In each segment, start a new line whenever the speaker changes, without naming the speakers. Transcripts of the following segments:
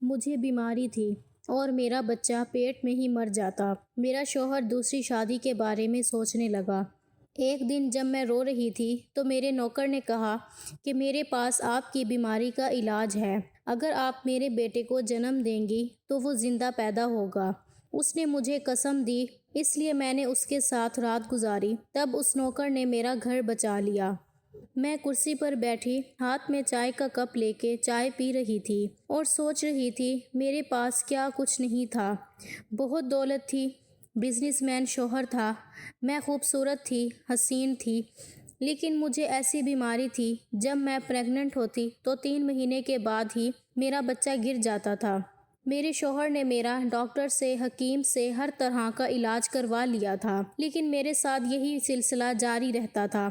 مجھے بیماری تھی اور میرا بچہ پیٹ میں ہی مر جاتا۔ میرا شوہر دوسری شادی کے بارے میں سوچنے لگا۔ ایک دن جب میں رو رہی تھی تو میرے نوکر نے کہا کہ میرے پاس آپ کی بیماری کا علاج ہے۔ اگر آپ میرے بیٹے کو جنم دیں گی تو وہ زندہ پیدا ہوگا۔ اس نے مجھے قسم دی، اس لیے میں نے اس کے ساتھ رات گزاری۔ تب اس نوکر نے میرا گھر بچا لیا۔ میں کرسی پر بیٹھی ہاتھ میں چائے کا کپ لے کے چائے پی رہی تھی اور سوچ رہی تھی میرے پاس کیا کچھ نہیں تھا۔ بہت دولت تھی، بزنس مین شوہر تھا، میں خوبصورت تھی، حسین تھی، لیکن مجھے ایسی بیماری تھی جب میں پریگننٹ ہوتی تو 3 مہینے کے بعد ہی میرا بچہ گر جاتا تھا۔ میرے شوہر نے میرا ڈاکٹر سے، حکیم سے ہر طرح کا علاج کروا لیا تھا، لیکن میرے ساتھ یہی سلسلہ جاری رہتا تھا۔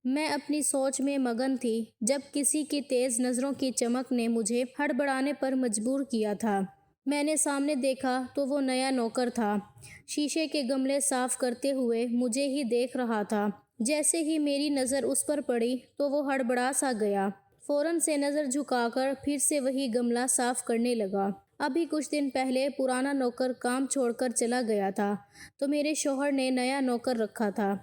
میں اپنی سوچ میں مگن تھی جب کسی کی تیز نظروں کی چمک نے مجھے ہڑبڑانے پر مجبور کیا تھا۔ میں نے سامنے دیکھا تو وہ نیا نوکر تھا، شیشے کے گملے صاف کرتے ہوئے مجھے ہی دیکھ رہا تھا۔ جیسے ہی میری نظر اس پر پڑی تو وہ ہڑبڑا سا گیا، فوراً سے نظر جھکا کر پھر سے وہی گملہ صاف کرنے لگا۔ ابھی کچھ دن پہلے پرانا نوکر کام چھوڑ کر چلا گیا تھا تو میرے شوہر نے نیا نوکر رکھا تھا۔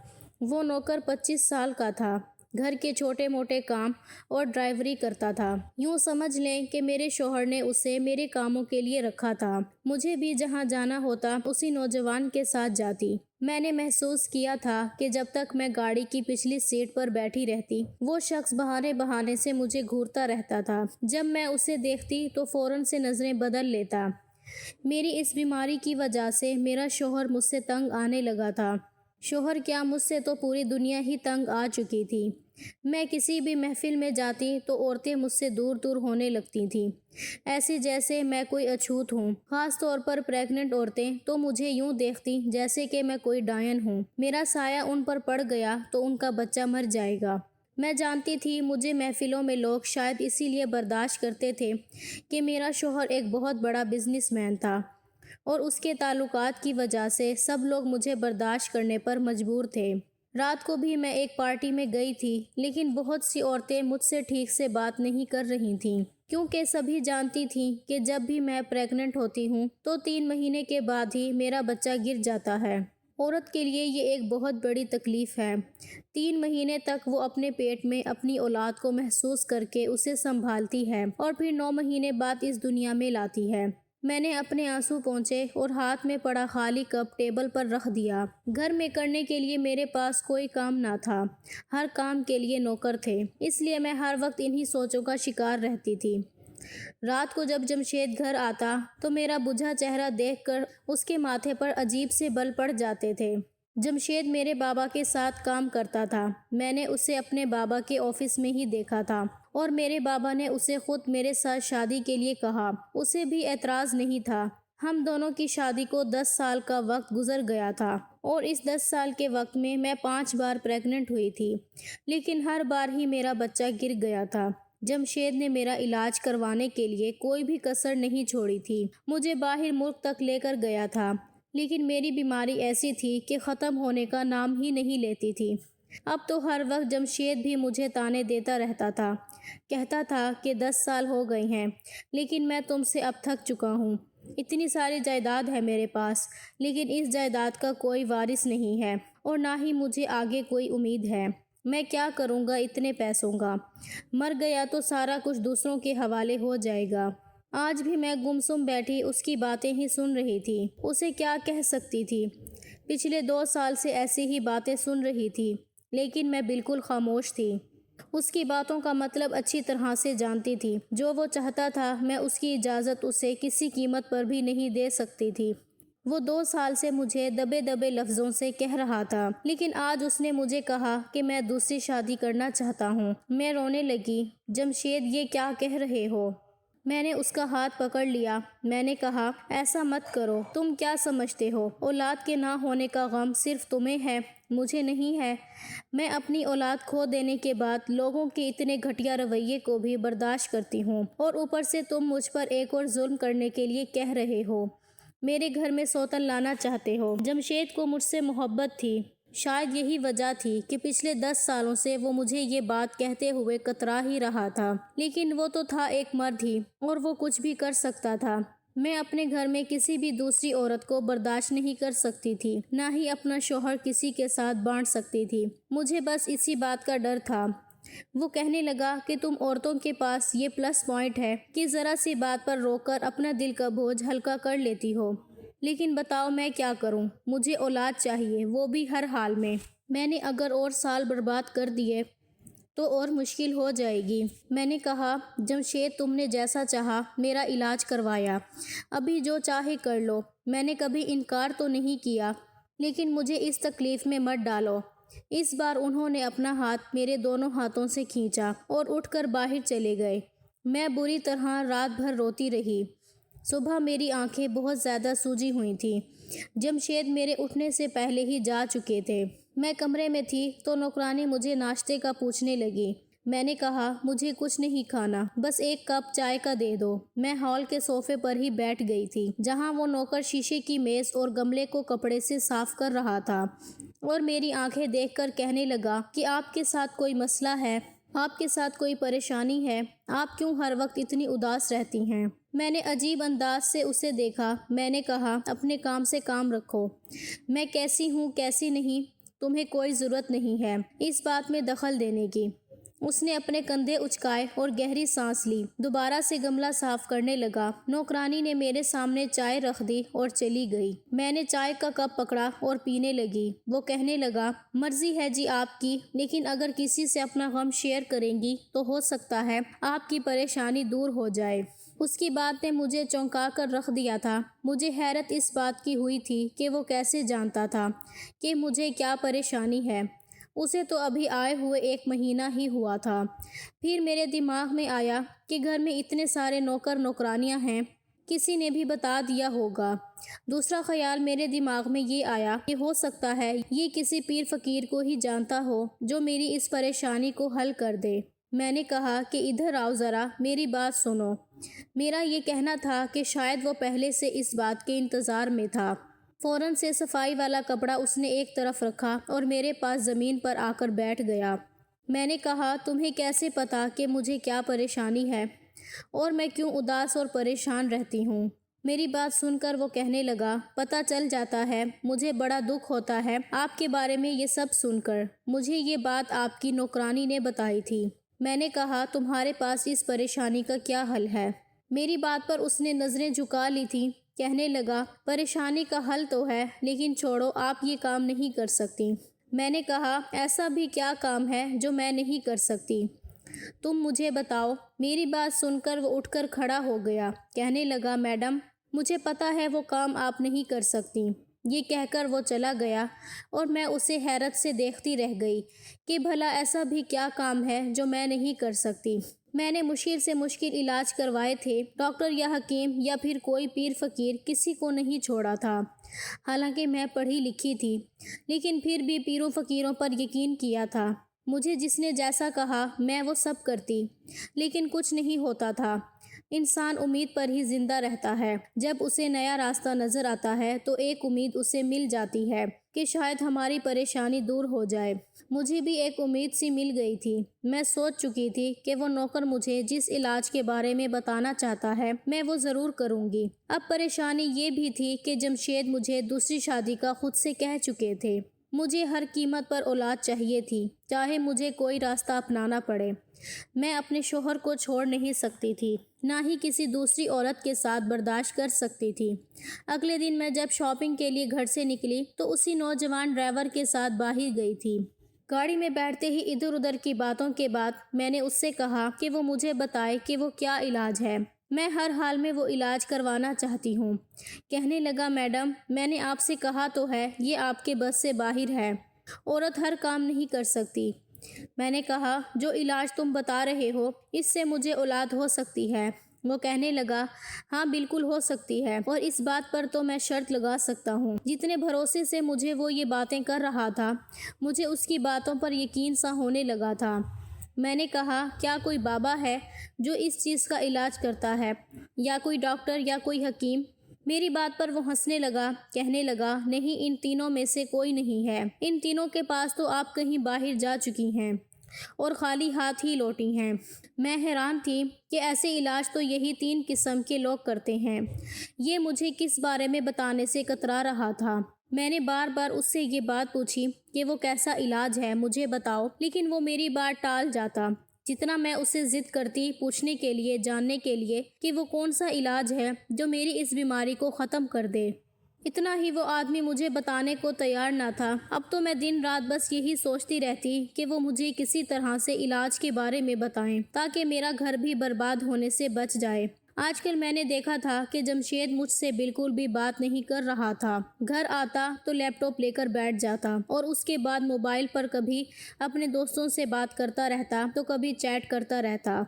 وہ نوکر 25 سال کا تھا، گھر کے چھوٹے موٹے کام اور ڈرائیوری کرتا تھا۔ یوں سمجھ لیں کہ میرے شوہر نے اسے میرے کاموں کے لیے رکھا تھا۔ مجھے بھی جہاں جانا ہوتا اسی نوجوان کے ساتھ جاتی۔ میں نے محسوس کیا تھا کہ جب تک میں گاڑی کی پچھلی سیٹ پر بیٹھی رہتی وہ شخص بہانے بہانے سے مجھے گھورتا رہتا تھا۔ جب میں اسے دیکھتی تو فوراً سے نظریں بدل لیتا۔ میری اس بیماری کی وجہ سے میرا شوہر مجھ سے تنگ آنے لگا تھا۔ شوہر کیا، مجھ سے تو پوری دنیا ہی تنگ آ چکی تھی۔ میں کسی بھی محفل میں جاتی تو عورتیں مجھ سے دور دور ہونے لگتی تھیں، ایسے جیسے میں کوئی اچھوت ہوں۔ خاص طور پر پریگننٹ عورتیں تو مجھے یوں دیکھتی جیسے کہ میں کوئی ڈائن ہوں، میرا سایہ ان پر پڑ گیا تو ان کا بچہ مر جائے گا۔ میں جانتی تھی مجھے محفلوں میں لوگ شاید اسی لیے برداشت کرتے تھے کہ میرا شوہر ایک بہت بڑا بزنس مین تھا اور اس کے تعلقات کی وجہ سے سب لوگ مجھے برداشت کرنے پر مجبور تھے۔ رات کو بھی میں ایک پارٹی میں گئی تھی، لیکن بہت سی عورتیں مجھ سے ٹھیک سے بات نہیں کر رہی تھیں، کیونکہ سبھی جانتی تھیں کہ جب بھی میں پریگننٹ ہوتی ہوں تو 3 مہینے کے بعد ہی میرا بچہ گر جاتا ہے۔ عورت کے لیے یہ ایک بہت بڑی تکلیف ہے۔ 3 مہینے تک وہ اپنے پیٹ میں اپنی اولاد کو محسوس کر کے اسے سنبھالتی ہے اور پھر 9 مہینے بعد اس دنیا میں لاتی ہے۔ میں نے اپنے آنسو پونچھے اور ہاتھ میں پڑا خالی کپ ٹیبل پر رکھ دیا۔ گھر میں کرنے کے لیے میرے پاس کوئی کام نہ تھا، ہر کام کے لیے نوکر تھے، اس لیے میں ہر وقت انہی سوچوں کا شکار رہتی تھی۔ رات کو جب جمشید گھر آتا تو میرا بجھا چہرہ دیکھ کر اس کے ماتھے پر عجیب سے بل پڑ جاتے تھے۔ جمشید میرے بابا کے ساتھ کام کرتا تھا، میں نے اسے اپنے بابا کے آفس میں ہی دیکھا تھا اور میرے بابا نے اسے خود میرے ساتھ شادی کے لیے کہا، اسے بھی اعتراض نہیں تھا۔ ہم دونوں کی شادی کو 10 سال کا وقت گزر گیا تھا اور اس 10 سال کے وقت میں 5 بار پریگننٹ ہوئی تھی، لیکن ہر بار ہی میرا بچہ گر گیا تھا۔ جمشید نے میرا علاج کروانے کے لیے کوئی بھی کسر نہیں چھوڑی تھی، مجھے باہر ملک تک لے کر گیا تھا، لیکن میری بیماری ایسی تھی کہ ختم ہونے کا نام ہی نہیں لیتی تھی۔ اب تو ہر وقت جمشید بھی مجھے طعنے دیتا رہتا تھا، کہتا تھا کہ 10 سال ہو گئے ہیں لیکن میں تم سے اب تھک چکا ہوں، اتنی ساری جائیداد ہے میرے پاس، لیکن اس جائیداد کا کوئی وارث نہیں ہے اور نہ ہی مجھے آگے کوئی امید ہے، میں کیا کروں گا اتنے پیسوں کا، مر گیا تو سارا کچھ دوسروں کے حوالے ہو جائے گا۔ آج بھی میں گمسم بیٹھی اس کی باتیں ہی سن رہی تھی، اسے کیا کہہ سکتی تھی، پچھلے 2 سال سے ایسی ہی باتیں سن رہی تھی، لیکن میں بالکل خاموش تھی۔ اس کی باتوں کا مطلب اچھی طرح سے جانتی تھی، جو وہ چاہتا تھا میں اس کی اجازت اسے کسی قیمت پر بھی نہیں دے سکتی تھی۔ وہ 2 سال سے مجھے دبے دبے لفظوں سے کہہ رہا تھا، لیکن آج اس نے مجھے کہا کہ میں دوسری شادی کرنا چاہتا ہوں۔ میں رونے لگی، جمشید یہ کیا کہہ رہے ہو؟ میں نے اس کا ہاتھ پکڑ لیا، میں نے کہا ایسا مت کرو، تم کیا سمجھتے ہو اولاد کے نہ ہونے کا غم صرف تمہیں ہے، مجھے نہیں ہے؟ میں اپنی اولاد کھو دینے کے بعد لوگوں کے اتنے گھٹیا رویے کو بھی برداشت کرتی ہوں اور اوپر سے تم مجھ پر ایک اور ظلم کرنے کے لیے کہہ رہے ہو، میرے گھر میں سوتن لانا چاہتے ہو۔ جمشید کو مجھ سے محبت تھی، شاید یہی وجہ تھی کہ پچھلے 10 سالوں سے وہ مجھے یہ بات کہتے ہوئے کترا ہی رہا تھا، لیکن وہ تو تھا ایک مرد ہی، اور وہ کچھ بھی کر سکتا تھا۔ میں اپنے گھر میں کسی بھی دوسری عورت کو برداشت نہیں کر سکتی تھی، نہ ہی اپنا شوہر کسی کے ساتھ بانٹ سکتی تھی۔ مجھے بس اسی بات کا ڈر تھا۔ وہ کہنے لگا کہ تم عورتوں کے پاس یہ پلس پوائنٹ ہے کہ ذرا سی بات پر رو کر اپنا دل کا بوجھ ہلکا کر لیتی ہو، لیکن بتاؤ میں کیا کروں؟ مجھے اولاد چاہیے، وہ بھی ہر حال میں۔ میں نے اگر اور سال برباد کر دیے تو اور مشکل ہو جائے گی۔ میں نے کہا، جمشید تم نے جیسا چاہا میرا علاج کروایا، ابھی جو چاہے کر لو، میں نے کبھی انکار تو نہیں کیا، لیکن مجھے اس تکلیف میں مت ڈالو۔ اس بار انہوں نے اپنا ہاتھ میرے دونوں ہاتھوں سے کھینچا اور اٹھ کر باہر چلے گئے۔ میں بری طرح رات بھر روتی رہی۔ صبح میری آنکھیں بہت زیادہ سوجی ہوئی تھیں۔ جمشید میرے اٹھنے سے پہلے ہی جا چکے تھے۔ میں کمرے میں تھی تو نوکرانی مجھے ناشتے کا پوچھنے لگی۔ میں نے کہا، مجھے کچھ نہیں کھانا، بس ایک کپ چائے کا دے دو۔ میں ہال کے صوفے پر ہی بیٹھ گئی تھی، جہاں وہ نوکر شیشے کی میز اور گملے کو کپڑے سے صاف کر رہا تھا، اور میری آنکھیں دیکھ کر کہنے لگا کہ آپ کے ساتھ کوئی مسئلہ ہے، آپ کے ساتھ کوئی پریشانی ہے، آپ کیوں ہر وقت اتنی اداس رہتی ہیں؟ میں نے عجیب انداز سے اسے دیکھا۔ میں نے کہا، اپنے کام سے کام رکھو۔ میں کیسی ہوں کیسی نہیں، تمہیں کوئی ضرورت نہیں ہے اس بات میں دخل دینے کی۔ اس نے اپنے کندھے اچکائے اور گہری سانس لی، دوبارہ سے گملہ صاف کرنے لگا۔ نوکرانی نے میرے سامنے چائے رکھ دی اور چلی گئی۔ میں نے چائے کا کپ پکڑا اور پینے لگی۔ وہ کہنے لگا، مرضی ہے جی آپ کی، لیکن اگر کسی سے اپنا غم شیئر کریں گی تو ہو سکتا ہے آپ کی پریشانی دور ہو جائے۔ اس کی بات نے مجھے چونکا کر رکھ دیا تھا۔ مجھے حیرت اس بات کی ہوئی تھی کہ وہ کیسے جانتا تھا کہ مجھے کیا پریشانی ہے۔ اسے تو ابھی آئے ہوئے 1 مہینہ ہی ہوا تھا۔ پھر میرے دماغ میں آیا کہ گھر میں اتنے سارے نوکر نوکرانیاں ہیں، کسی نے بھی بتا دیا ہوگا۔ دوسرا خیال میرے دماغ میں یہ آیا کہ ہو سکتا ہے یہ کسی پیر فقیر کو ہی جانتا ہو جو میری اس پریشانی کو حل کر دے۔ میں نے کہا کہ ادھر آؤ ذرا، میری بات سنو۔ میرا یہ کہنا تھا کہ شاید وہ پہلے سے اس بات کے انتظار میں تھا۔ فوراً سے صفائی والا کپڑا اس نے ایک طرف رکھا اور میرے پاس زمین پر آ کر بیٹھ گیا۔ میں نے کہا، تمہیں کیسے پتا کہ مجھے کیا پریشانی ہے اور میں کیوں اداس اور پریشان رہتی ہوں؟ میری بات سن کر وہ کہنے لگا، پتہ چل جاتا ہے، مجھے بڑا دکھ ہوتا ہے آپ کے بارے میں یہ سب سن کر۔ مجھے یہ بات آپ کی نوکرانی نے بتائی تھی۔ میں نے کہا، تمہارے پاس اس پریشانی کا کیا حل ہے؟ میری بات پر اس نے نظریں جھکا لی تھیں۔ کہنے لگا، پریشانی کا حل تو ہے، لیکن چھوڑو، آپ یہ کام نہیں کر سکتی۔ میں نے کہا، ایسا بھی کیا کام ہے جو میں نہیں کر سکتی؟ تم مجھے بتاؤ۔ میری بات سن کر وہ اٹھ کر کھڑا ہو گیا۔ کہنے لگا، میڈم، مجھے پتا ہے وہ کام آپ نہیں کر سکتی۔ یہ کہہ کر وہ چلا گیا اور میں اسے حیرت سے دیکھتی رہ گئی کہ بھلا ایسا بھی کیا کام ہے جو میں نہیں کر سکتی۔ میں نے مشکل سے مشکل علاج کروائے تھے، ڈاکٹر یا حکیم یا پھر کوئی پیر فقیر کسی کو نہیں چھوڑا تھا۔ حالانکہ میں پڑھی لکھی تھی، لیکن پھر بھی پیروں فقیروں پر یقین کیا تھا۔ مجھے جس نے جیسا کہا میں وہ سب کرتی، لیکن کچھ نہیں ہوتا تھا۔ انسان امید پر ہی زندہ رہتا ہے۔ جب اسے نیا راستہ نظر آتا ہے تو ایک امید اسے مل جاتی ہے کہ شاید ہماری پریشانی دور ہو جائے۔ مجھے بھی ایک امید سی مل گئی تھی۔ میں سوچ چکی تھی کہ وہ نوکر مجھے جس علاج کے بارے میں بتانا چاہتا ہے میں وہ ضرور کروں گی۔ اب پریشانی یہ بھی تھی کہ جمشید مجھے دوسری شادی کا خود سے کہہ چکے تھے۔ مجھے ہر قیمت پر اولاد چاہیے تھی، چاہے مجھے کوئی راستہ اپنانا پڑے۔ میں اپنے شوہر کو چھوڑ نہیں سکتی تھی، نہ ہی کسی دوسری عورت کے ساتھ برداشت کر سکتی تھی۔ اگلے دن میں جب شاپنگ کے لیے گھر سے نکلی تو اسی نوجوان ڈرائیور کے ساتھ باہر گئی تھی۔ گاڑی میں بیٹھتے ہی ادھر ادھر کی باتوں کے بعد میں نے اس سے کہا کہ وہ مجھے بتائے کہ وہ کیا علاج ہے، میں ہر حال میں وہ علاج کروانا چاہتی ہوں۔ کہنے لگا، میڈم، میں نے آپ سے کہا تو ہے، یہ آپ کے بس سے باہر ہے، عورت ہر کام نہیں کر سکتی۔ میں نے کہا، جو علاج تم بتا رہے ہو اس سے مجھے اولاد ہو سکتی ہے؟ وہ کہنے لگا، ہاں بالکل ہو سکتی ہے، اور اس بات پر تو میں شرط لگا سکتا ہوں۔ جتنے بھروسے سے مجھے وہ یہ باتیں کر رہا تھا، مجھے اس کی باتوں پر یقین سا ہونے لگا تھا۔ میں نے کہا، کیا کوئی بابا ہے جو اس چیز کا علاج کرتا ہے، یا کوئی ڈاکٹر یا کوئی حکیم؟ میری بات پر وہ ہنسنے لگا، کہنے لگا، نہیں، ان تینوں میں سے کوئی نہیں ہے، ان تینوں کے پاس تو آپ کہیں باہر جا چکی ہیں اور خالی ہاتھ ہی لوٹی ہیں۔ میں حیران تھی کہ ایسے علاج تو یہی 3 قسم کے لوگ کرتے ہیں۔ یہ مجھے کس بارے میں بتانے سے کترا رہا تھا۔ میں نے بار بار اس سے یہ بات پوچھی کہ وہ کیسا علاج ہے، مجھے بتاؤ، لیکن وہ میری بات ٹال جاتا۔ جتنا میں اسے ضد کرتی پوچھنے کے لیے، جاننے کے لیے کہ وہ کون سا علاج ہے جو میری اس بیماری کو ختم کر دے، اتنا ہی وہ آدمی مجھے بتانے کو تیار نہ تھا۔ اب تو میں دن رات بس یہی سوچتی رہتی کہ وہ مجھے کسی طرح سے علاج کے بارے میں بتائیں تاکہ میرا گھر بھی برباد ہونے سے بچ جائے۔ آج کل میں نے دیکھا تھا کہ جمشید مجھ سے بالکل بھی بات نہیں کر رہا تھا۔ گھر آتا تو لیپ ٹاپ لے کر بیٹھ جاتا اور اس کے بعد موبائل پر کبھی اپنے دوستوں سے بات کرتا رہتا تو کبھی چیٹ کرتا رہتا۔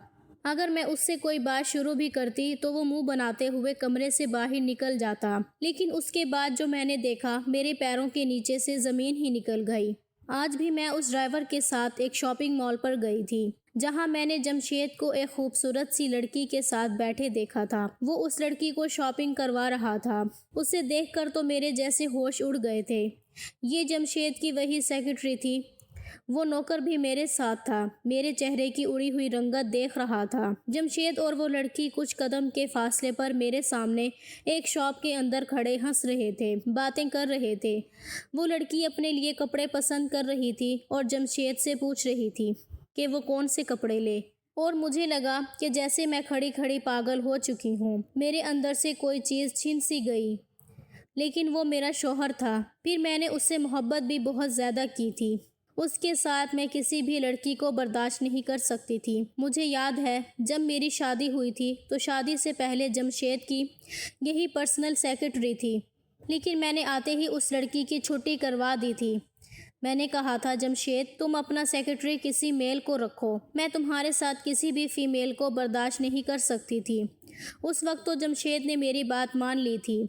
اگر میں اس سے کوئی بات شروع بھی کرتی تو وہ منہ بناتے ہوئے کمرے سے باہر نکل جاتا، لیکن اس کے بعد جو میں نے دیکھا، میرے پیروں کے نیچے سے زمین ہی نکل گئی۔ آج بھی میں اس ڈرائیور کے ساتھ ایک شاپنگ مال پر گئی تھی جہاں میں نے جمشید کو ایک خوبصورت سی لڑکی کے ساتھ بیٹھے دیکھا تھا۔ وہ اس لڑکی کو شاپنگ کروا رہا تھا۔ اسے دیکھ کر تو میرے جیسے ہوش اڑ گئے تھے۔ یہ جمشید کی وہی سیکرٹری تھی۔ وہ نوکر بھی میرے ساتھ تھا، میرے چہرے کی اڑی ہوئی رنگت دیکھ رہا تھا۔ جمشید اور وہ لڑکی کچھ قدم کے فاصلے پر میرے سامنے ایک شاپ کے اندر کھڑے ہنس رہے تھے، باتیں کر رہے تھے۔ وہ لڑکی اپنے لیے کپڑے پسند کر رہی تھی اور جمشید سے پوچھ رہی تھی کہ وہ کون سے کپڑے لے، اور مجھے لگا کہ جیسے میں کھڑی کھڑی پاگل ہو چکی ہوں۔ میرے اندر سے کوئی چیز چھن سی گئی، لیکن وہ میرا شوہر تھا۔ پھر میں نے اس سے محبت بھی بہت زیادہ کی تھی۔ اس کے ساتھ میں کسی بھی لڑکی کو برداشت نہیں کر سکتی تھی۔ مجھے یاد ہے جب میری شادی ہوئی تھی تو شادی سے پہلے جمشید کی یہی پرسنل سیکرٹری تھی، لیکن میں نے آتے ہی اس لڑکی کی چھٹی کروا دی تھی۔ میں نے کہا تھا، جمشید، تم اپنا سیکرٹری کسی میل کو رکھو، میں تمہارے ساتھ کسی بھی فیمیل کو برداشت نہیں کر سکتی تھی۔ اس وقت تو جمشید نے میری بات مان لی تھی،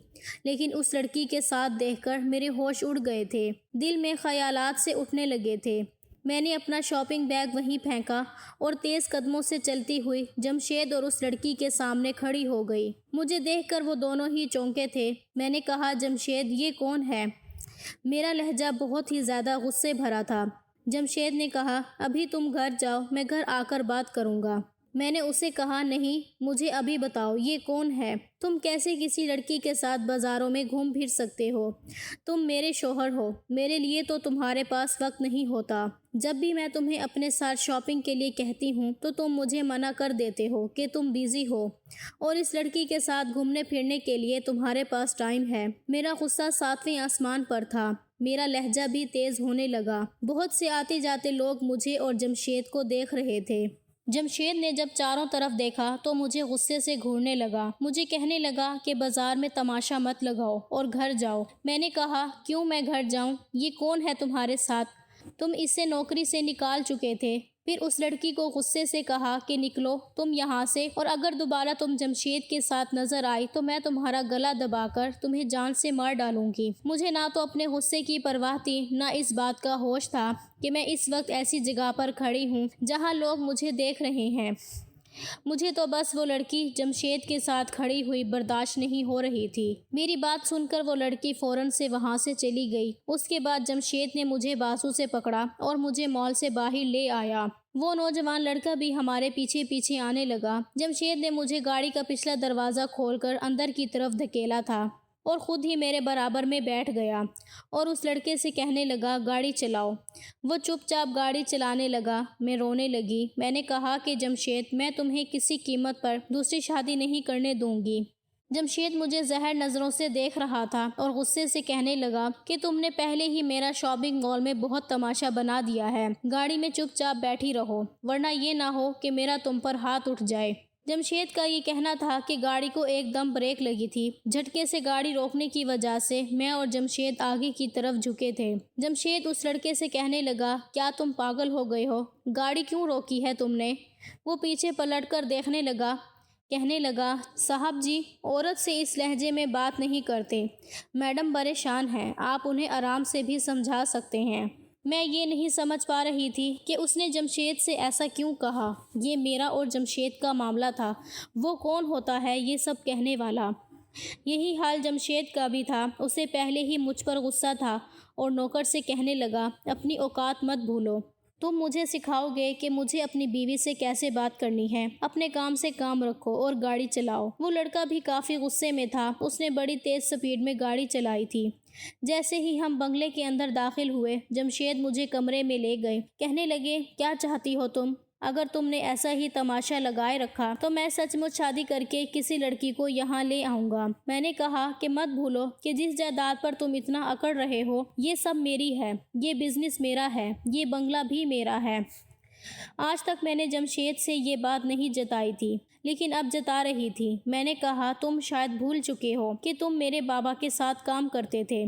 لیکن اس لڑکی کے ساتھ دیکھ کر میرے ہوش اڑ گئے تھے، دل میں خیالات سے اٹھنے لگے تھے۔ میں نے اپنا شاپنگ بیگ وہیں پھینکا اور تیز قدموں سے چلتی ہوئی جمشید اور اس لڑکی کے سامنے کھڑی ہو گئی۔ مجھے دیکھ کر وہ دونوں ہی چونکے تھے۔ میں نے کہا، جمشید، یہ کون ہے؟ میرا لہجہ بہت ہی زیادہ غصے بھرا تھا۔ جمشید نے کہا، ابھی تم گھر جاؤ، میں گھر آ کر بات کروں گا۔ میں نے اسے کہا، نہیں، مجھے ابھی بتاؤ یہ کون ہے؟ تم کیسے کسی لڑکی کے ساتھ بازاروں میں گھوم پھر سکتے ہو؟ تم میرے شوہر ہو، میرے لیے تو تمہارے پاس وقت نہیں ہوتا۔ جب بھی میں تمہیں اپنے ساتھ شاپنگ کے لیے کہتی ہوں تو تم مجھے منع کر دیتے ہو کہ تم بیزی ہو، اور اس لڑکی کے ساتھ گھومنے پھرنے کے لیے تمہارے پاس ٹائم ہے۔ میرا غصہ 7ویں آسمان پر تھا، میرا لہجہ بھی تیز ہونے لگا۔ بہت سے آتے جاتے لوگ مجھے اور جمشید کو دیکھ رہے تھے۔ جمشید نے جب چاروں طرف دیکھا تو مجھے غصے سے گھورنے لگا۔ مجھے کہنے لگا کہ بازار میں تماشا مت لگاؤ اور گھر جاؤ۔ میں نے کہا، کیوں میں گھر جاؤں؟ یہ کون ہے تمہارے ساتھ؟ تم اسے نوکری سے نکال چکے تھے۔ پھر اس لڑکی کو غصے سے کہا کہ نکلو تم یہاں سے، اور اگر دوبارہ تم جمشید کے ساتھ نظر آئی تو میں تمہارا گلا دبا کر تمہیں جان سے مار ڈالوں گی۔ مجھے نہ تو اپنے غصے کی پرواہ تھی، نہ اس بات کا ہوش تھا کہ میں اس وقت ایسی جگہ پر کھڑی ہوں جہاں لوگ مجھے دیکھ رہے ہیں۔ مجھے تو بس وہ لڑکی جمشید کے ساتھ کھڑی ہوئی برداشت نہیں ہو رہی تھی۔ میری بات سن کر وہ لڑکی فوراً سے وہاں سے چلی گئی۔ اس کے بعد جمشید نے مجھے بازو سے پکڑا اور مجھے مال سے باہر لے آیا۔ وہ نوجوان لڑکا بھی ہمارے پیچھے پیچھے آنے لگا۔ جمشید نے مجھے گاڑی کا پچھلا دروازہ کھول کر اندر کی طرف دھکیلا تھا اور خود ہی میرے برابر میں بیٹھ گیا اور اس لڑکے سے کہنے لگا، گاڑی چلاؤ۔ وہ چپ چاپ گاڑی چلانے لگا۔ میں رونے لگی۔ میں نے کہا کہ جمشید، میں تمہیں کسی قیمت پر دوسری شادی نہیں کرنے دوں گی۔ جمشید مجھے زہر نظروں سے دیکھ رہا تھا اور غصے سے کہنے لگا کہ تم نے پہلے ہی میرا شاپنگ مال میں بہت تماشا بنا دیا ہے، گاڑی میں چپ چاپ بیٹھی رہو، ورنہ یہ نہ ہو کہ میرا تم پر ہاتھ اٹھ جائے۔ جمشید کا یہ کہنا تھا کہ گاڑی کو ایک دم بریک لگی تھی۔ جھٹکے سے گاڑی روکنے کی وجہ سے میں اور جمشید آگے کی طرف جھکے تھے۔ جمشید اس لڑکے سے کہنے لگا، کیا تم پاگل ہو گئے ہو؟ گاڑی کیوں روکی ہے تم نے؟ وہ پیچھے پلٹ کر دیکھنے لگا، کہنے لگا، صاحب جی، عورت سے اس لہجے میں بات نہیں کرتے، میڈم پریشان ہیں، آپ انہیں آرام سے بھی سمجھا سکتے ہیں۔ میں یہ نہیں سمجھ پا رہی تھی کہ اس نے جمشید سے ایسا کیوں کہا۔ یہ میرا اور جمشید کا معاملہ تھا، وہ کون ہوتا ہے یہ سب کہنے والا؟ یہی حال جمشید کا بھی تھا۔ اسے پہلے ہی مجھ پر غصہ تھا اور نوکر سے کہنے لگا، اپنی اوقات مت بھولو، تم مجھے سکھاؤ گے کہ مجھے اپنی بیوی سے کیسے بات کرنی ہے۔ اپنے کام سے کام رکھو اور گاڑی چلاؤ۔ وہ لڑکا بھی کافی غصے میں تھا۔ اس نے بڑی تیز سپیڈ میں گاڑی چلائی تھی۔ جیسے ہی ہم بنگلے کے اندر داخل ہوئے، جمشید مجھے کمرے میں لے گئے۔ کہنے لگے، کیا چاہتی ہو تم؟ اگر تم نے ایسا ہی تماشا لگائے رکھا تو میں سچ مچ شادی کر کے کسی لڑکی کو یہاں لے آؤں گا۔ میں نے کہا کہ مت بھولو کہ جس جائیداد پر تم اتنا اکڑ رہے ہو، یہ سب میری ہے، یہ بزنس میرا ہے، یہ بنگلہ بھی میرا ہے۔ آج تک میں نے جمشید سے یہ بات نہیں جتائی تھی، لیکن اب جتا رہی تھی۔ میں نے کہا، تم شاید بھول چکے ہو کہ تم میرے بابا کے ساتھ کام کرتے تھے۔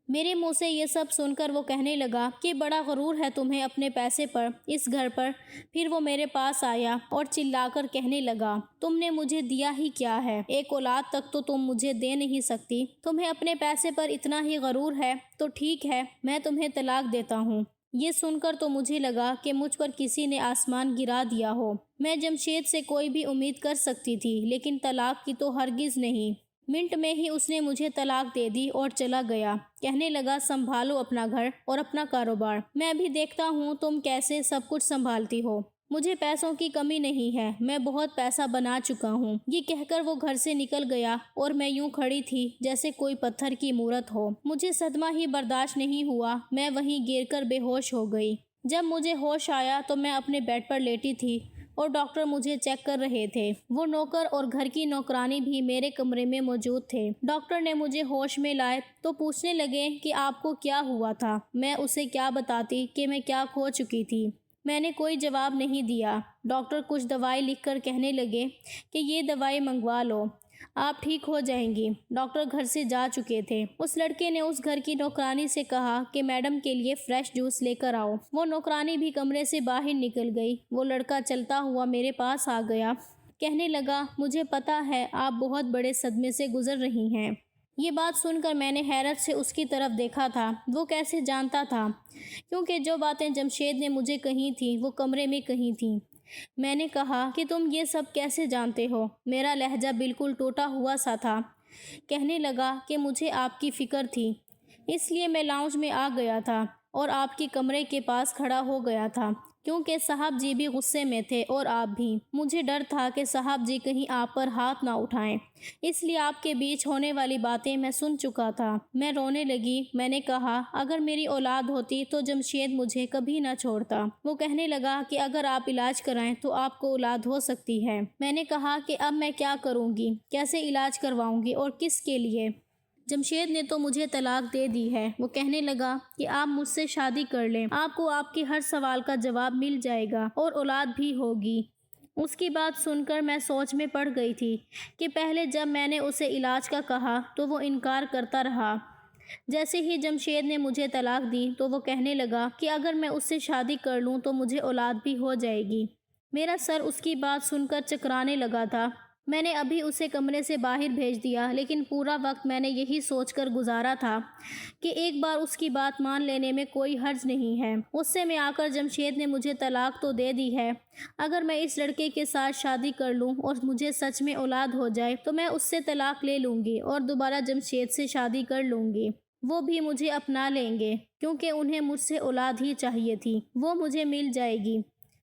میرے منہ سے یہ سب سن کر وہ کہنے لگا کہ بڑا غرور ہے تمہیں اپنے پیسے پر، اس گھر پر۔ پھر وہ میرے پاس آیا اور چلا کر کہنے لگا، تم نے مجھے دیا ہی کیا ہے؟ ایک اولاد تک تو تم مجھے دے نہیں سکتی۔ تمہیں اپنے پیسے پر اتنا ہی غرور ہے تو ٹھیک ہے، میں تمہیں طلاق دیتا ہوں۔ یہ سن کر تو مجھے لگا کہ مجھ پر کسی نے آسمان گرا دیا ہو۔ میں جمشید سے کوئی بھی امید کر سکتی تھی، لیکن طلاق کی تو ہرگز نہیں۔ منٹ میں ہی اس نے مجھے طلاق دے دی اور چلا گیا۔ کہنے لگا، سنبھالو اپنا گھر اور اپنا کاروبار، میں بھی دیکھتا ہوں تم کیسے سب کچھ سنبھالتی ہو۔ مجھے پیسوں کی کمی نہیں ہے، میں بہت پیسہ بنا چکا ہوں۔ یہ کہہ کر وہ گھر سے نکل گیا اور میں یوں کھڑی تھی جیسے کوئی پتھر کی مورت ہو۔ مجھے صدمہ ہی برداشت نہیں ہوا، میں وہیں گر کر بے ہوش ہو گئی۔ جب مجھے ہوش آیا تو میں اپنے بیڈ پر لیٹی تھی اور ڈاکٹر مجھے چیک کر رہے تھے۔ وہ نوکر اور گھر کی نوکرانی بھی میرے کمرے میں موجود تھے۔ ڈاکٹر نے مجھے ہوش میں لائے تو پوچھنے لگے کہ آپ کو کیا ہوا تھا۔ میں اسے کیا بتاتی کہ میں کیا کھو چکی تھی۔ میں نے کوئی جواب نہیں دیا۔ ڈاکٹر کچھ دوائی لکھ کر کہنے لگے کہ یہ دوائی منگوا لو، آپ ٹھیک ہو جائیں گی۔ ڈاکٹر گھر سے جا چکے تھے۔ اس لڑکے نے اس گھر کی نوکرانی سے کہا کہ میڈم کے لیے فریش جوس لے کر آؤ۔ وہ نوکرانی بھی کمرے سے باہر نکل گئی۔ وہ لڑکا چلتا ہوا میرے پاس آ گیا۔ کہنے لگا، مجھے پتا ہے آپ بہت بڑے صدمے سے گزر رہی ہیں۔ یہ بات سن کر میں نے حیرت سے اس کی طرف دیکھا تھا۔ وہ کیسے جانتا تھا؟ کیونکہ جو باتیں جمشید نے مجھے کہی تھیں وہ کمرے میں کہی تھیں۔ میں نے کہا کہ تم یہ سب کیسے جانتے ہو؟ میرا لہجہ بالکل ٹوٹا ہوا سا تھا۔ کہنے لگا کہ مجھے آپ کی فکر تھی، اس لیے میں لاؤنج میں آ گیا تھا اور آپ کے کمرے کے پاس کھڑا ہو گیا تھا، کیونکہ صاحب جی بھی غصے میں تھے اور آپ بھی۔ مجھے ڈر تھا کہ صاحب جی کہیں آپ پر ہاتھ نہ اٹھائیں، اس لیے آپ کے بیچ ہونے والی باتیں میں سن چکا تھا۔ میں رونے لگی۔ میں نے کہا، اگر میری اولاد ہوتی تو جمشید مجھے کبھی نہ چھوڑتا۔ وہ کہنے لگا کہ اگر آپ علاج کرائیں تو آپ کو اولاد ہو سکتی ہے۔ میں نے کہا کہ اب میں کیا کروں گی، کیسے علاج کرواؤں گی اور کس کے لیے؟ جمشید نے تو مجھے طلاق دے دی ہے۔ وہ کہنے لگا کہ آپ مجھ سے شادی کر لیں، آپ کو آپ کے ہر سوال کا جواب مل جائے گا اور اولاد بھی ہوگی۔ اس کی بات سن کر میں سوچ میں پڑ گئی تھی کہ پہلے جب میں نے اسے علاج کا کہا تو وہ انکار کرتا رہا۔ جیسے ہی جمشید نے مجھے طلاق دی تو وہ کہنے لگا کہ اگر میں اس سے شادی کر لوں تو مجھے اولاد بھی ہو جائے گی۔ میرا سر اس کی بات سن کر چکرانے لگا تھا۔ میں نے ابھی اسے کمرے سے باہر بھیج دیا، لیکن پورا وقت میں نے یہی سوچ کر گزارا تھا کہ ایک بار اس کی بات مان لینے میں کوئی حرج نہیں ہے۔ غصے میں آ کر جمشید نے مجھے طلاق تو دے دی ہے، اگر میں اس لڑکے کے ساتھ شادی کر لوں اور مجھے سچ میں اولاد ہو جائے تو میں اس سے طلاق لے لوں گی اور دوبارہ جمشید سے شادی کر لوں گی۔ وہ بھی مجھے اپنا لیں گے، کیونکہ انہیں مجھ سے اولاد ہی چاہیے تھی، وہ مجھے مل جائے گی۔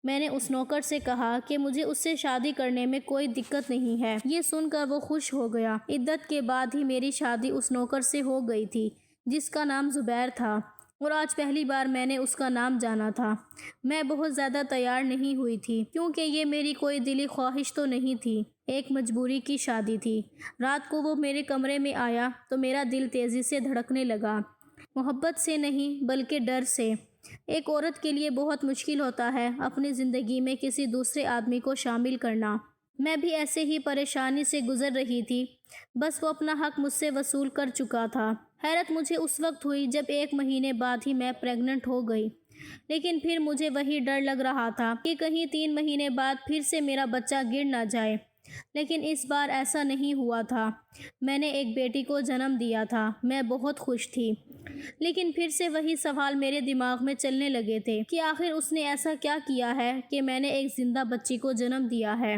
میں نے اس نوکر سے کہا کہ مجھے اس سے شادی کرنے میں کوئی دقت نہیں ہے۔ یہ سن کر وہ خوش ہو گیا۔ عدت کے بعد ہی میری شادی اس نوکر سے ہو گئی تھی جس کا نام زبیر تھا، اور آج پہلی بار میں نے اس کا نام جانا تھا۔ میں بہت زیادہ تیار نہیں ہوئی تھی، کیونکہ یہ میری کوئی دلی خواہش تو نہیں تھی، ایک مجبوری کی شادی تھی۔ رات کو وہ میرے کمرے میں آیا تو میرا دل تیزی سے دھڑکنے لگا، محبت سے نہیں بلکہ ڈر سے۔ ایک عورت کے لیے بہت مشکل ہوتا ہے اپنی زندگی میں کسی دوسرے آدمی کو شامل کرنا۔ میں بھی ایسے ہی پریشانی سے گزر رہی تھی، بس وہ اپنا حق مجھ سے وصول کر چکا تھا۔ حیرت مجھے اس وقت ہوئی جب 1 مہینے بعد ہی میں پریگننٹ ہو گئی، لیکن پھر مجھے وہی ڈر لگ رہا تھا کہ کہیں 3 مہینے بعد پھر سے میرا بچہ گر نہ جائے، لیکن اس بار ایسا نہیں ہوا تھا۔ میں نے ایک بیٹی کو جنم دیا تھا، میں بہت خوش تھی، لیکن پھر سے وہی سوال میرے دماغ میں چلنے لگے تھے کہ آخر اس نے ایسا کیا کیا ہے کہ میں نے ایک زندہ بچی کو جنم دیا ہے۔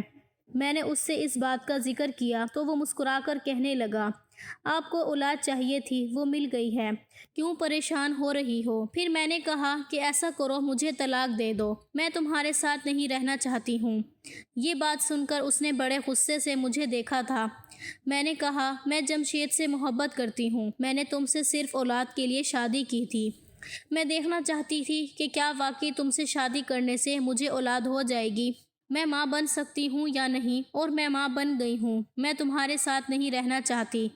میں نے اس سے اس بات کا ذکر کیا تو وہ مسکرا کر کہنے لگا، آپ کو اولاد چاہیے تھی، وہ مل گئی ہے، کیوں پریشان ہو رہی ہو؟ پھر میں نے کہا کہ ایسا کرو، مجھے طلاق دے دو، میں تمہارے ساتھ نہیں رہنا چاہتی ہوں۔ یہ بات سن کر اس نے بڑے غصے سے مجھے دیکھا تھا۔ میں نے کہا، میں جمشید سے محبت کرتی ہوں، میں نے تم سے صرف اولاد کے لیے شادی کی تھی۔ میں دیکھنا چاہتی تھی کہ کیا واقعی تم سے شادی کرنے سے مجھے اولاد ہو جائے گی، میں ماں بن سکتی ہوں یا نہیں، اور میں ماں بن گئی ہوں، میں تمہارے ساتھ نہیں رہنا چاہتی۔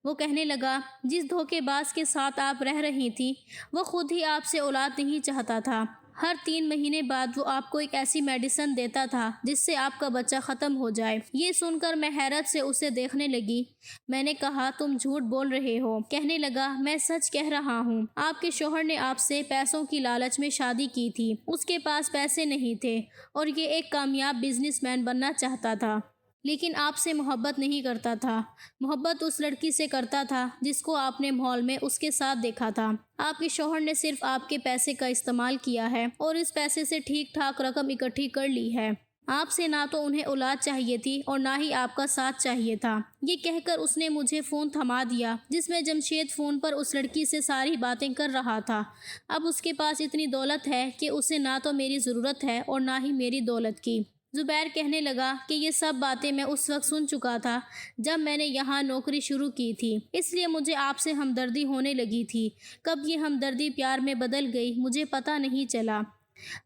وہ کہنے لگا، جس دھوکے باز کے ساتھ آپ رہ رہی تھی وہ خود ہی آپ سے اولاد نہیں چاہتا تھا۔ ہر 3 مہینے بعد وہ آپ کو ایک ایسی میڈیسن دیتا تھا جس سے آپ کا بچہ ختم ہو جائے۔ یہ سن کر میں حیرت سے اسے دیکھنے لگی۔ میں نے کہا، تم جھوٹ بول رہے ہو۔ کہنے لگا، میں سچ کہہ رہا ہوں، آپ کے شوہر نے آپ سے پیسوں کی لالچ میں شادی کی تھی، اس کے پاس پیسے نہیں تھے اور یہ ایک کامیاب بزنس مین بننا چاہتا تھا، لیکن آپ سے محبت نہیں کرتا تھا۔ محبت اس لڑکی سے کرتا تھا جس کو آپ نے مال میں اس کے ساتھ دیکھا تھا۔ آپ کے شوہر نے صرف آپ کے پیسے کا استعمال کیا ہے اور اس پیسے سے ٹھیک ٹھاک رقم اکٹھی کر لی ہے۔ آپ سے نہ تو انہیں اولاد چاہیے تھی اور نہ ہی آپ کا ساتھ چاہیے تھا۔ یہ کہہ کر اس نے مجھے فون تھما دیا جس میں جمشید فون پر اس لڑکی سے ساری باتیں کر رہا تھا۔ اب اس کے پاس اتنی دولت ہے کہ اسے نہ تو میری ضرورت ہے اور نہ ہی میری دولت کی۔ زبیر کہنے لگا کہ یہ سب باتیں میں اس وقت سن چکا تھا جب میں نے یہاں نوکری شروع کی تھی، اس لیے مجھے آپ سے ہمدردی ہونے لگی تھی۔ کب یہ ہمدردی پیار میں بدل گئی مجھے پتہ نہیں چلا۔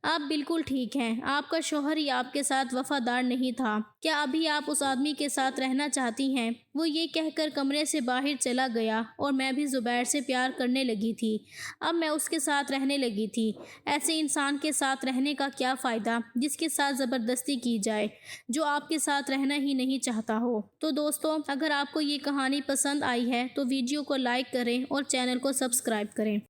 آپ بالکل ٹھیک ہیں، آپ کا شوہر ہی آپ کے ساتھ وفادار نہیں تھا۔ کیا ابھی آپ اس آدمی کے ساتھ رہنا چاہتی ہیں؟ وہ یہ کہہ کر کمرے سے باہر چلا گیا اور میں بھی زبیر سے پیار کرنے لگی تھی۔ اب میں اس کے ساتھ رہنے لگی تھی۔ ایسے انسان کے ساتھ رہنے کا کیا فائدہ جس کے ساتھ زبردستی کی جائے، جو آپ کے ساتھ رہنا ہی نہیں چاہتا ہو۔ تو دوستو، اگر آپ کو یہ کہانی پسند آئی ہے تو ویڈیو کو لائک کریں اور چینل کو سبسکرائب کریں۔